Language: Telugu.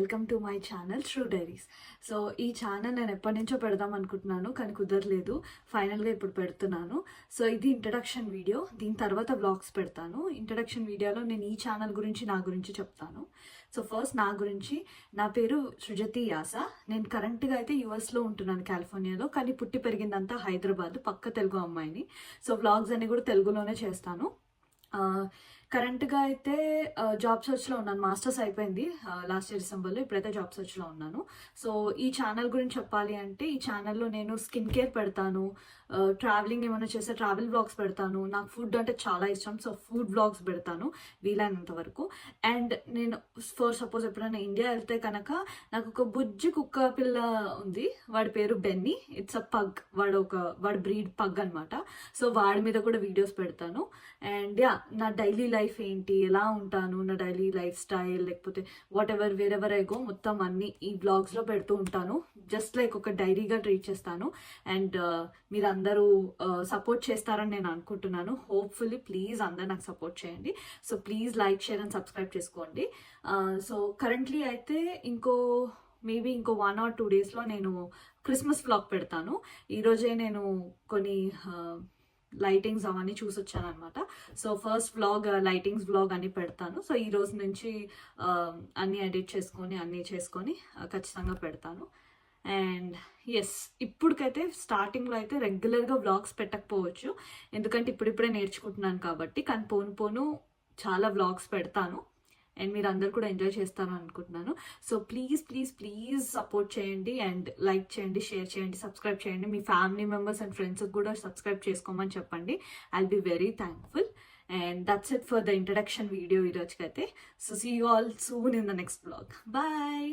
Welcome to my channel true diaries. So ఈ ఛానల్ నేను ఎప్పటి నుంచో పెడదాం అనుకుంటున్నాను, కానీ కుదరలేదు. ఫైనల్గా ఇప్పుడు పెడుతున్నాను. సో ఇది ఇంట్రడక్షన్ వీడియో, దీని తర్వాత వ్లాగ్స్ పెడతాను. ఇంట్రడక్షన్ వీడియోలో నేను ఈ ఛానల్ గురించి, నా గురించి చెప్తాను. సో ఫస్ట్ నా గురించి, నా పేరు సృజతి యాస. నేను కరెంట్గా అయితే యూఎస్లో ఉంటున్నాను, కాలిఫోర్నియాలో, కానీ పుట్టి పెరిగిందంతా హైదరాబాద్, పక్క తెలుగు అమ్మాయిని. సో వ్లాగ్స్ అన్ని కూడా తెలుగులోనే చేస్తాను. కరెంట్గా అయితే జాబ్ సర్చ్లో ఉన్నాను. మాస్టర్స్ అయిపోయింది లాస్ట్ ఇయర్ డిసెంబర్లో. ఇప్పుడైతే జాబ్ సర్చ్లో ఉన్నాను. సో ఈ ఛానల్ గురించి చెప్పాలి అంటే, ఈ ఛానల్లో నేను స్కిన్ కేర్ పెడతాను, ట్రావెలింగ్ ఏమైనా చేస్తే ట్రావెల్ వ్లాగ్స్ పెడతాను. నాకు ఫుడ్ అంటే చాలా ఇష్టం, సో ఫుడ్ వ్లాగ్స్ పెడతాను వీలైనంత వరకు. అండ్ నేను ఫర్ సపోజ్ ఎప్పుడైనా ఇండియా వెళ్తే కనుక, నాకు ఒక బుజ్జి కుక్క పిల్ల ఉంది, వాడి పేరు బెన్నీ. ఇట్స్ అ పగ్, వాడు బ్రీడ్ పగ్ అనమాట. సో వాడి మీద కూడా వీడియోస్ పెడతాను. అండ్ నా డైలీ లైఫ్ ఏంటి, ఎలా ఉంటాను, నా డైలీ లైఫ్ స్టైల్, లేకపోతే what ever wherever I go, మొత్తం అన్ని ఈ బ్లాగ్స్లో పెడుతూ ఉంటాను. జస్ట్ లైక్ ఒక డైరీగా ట్రీట్ చేస్తాను. అండ్ మీరు అందరూ సపోర్ట్ చేస్తారని నేను అనుకుంటున్నాను. హోప్ఫుల్లీ ప్లీజ్ అందరు నాకు సపోర్ట్ చేయండి. So please like, share and subscribe చేసుకోండి. సో కరెంట్లీ అయితే మేబీ ఇంకో 1 or 2 daysలో నేను క్రిస్మస్ వ్లాగ్ పెడతాను. ఈరోజే నేను కొన్ని లైటింగ్స్ అవన్నీ చూసి వచ్చాను అనమాట. So first vlog lightings vlog అని పెడతాను. సో ఈ రోజు నుంచి అన్నీ ఎడిట్ చేసుకొని అన్నీ చేసుకొని ఖచ్చితంగా పెడతాను. అండ్ ఇప్పటికైతే స్టార్టింగ్లో అయితే రెగ్యులర్గా వ్లాగ్స్ పెట్టకపోవచ్చు, ఎందుకంటే ఇప్పుడిప్పుడే నేర్చుకుంటున్నాను కాబట్టి. కానీ పోను చాలా వ్లాగ్స్ పెడతాను. అండ్ మీరు అందరు కూడా ఎంజాయ్ చేస్తాను అనుకుంటున్నాను. సో ప్లీజ్ సపోర్ట్ చేయండి, అండ్ లైక్ చేయండి, షేర్ చేయండి, సబ్స్క్రైబ్ చేయండి. మీ ఫ్యామిలీ మెంబర్స్ అండ్ ఫ్రెండ్స్కి కూడా సబ్స్క్రైబ్ చేసుకోమని చెప్పండి. I'll be very thankful. And that's it for the introduction video ఈరోజుకైతే. So see you all soon in the next vlog. Bye.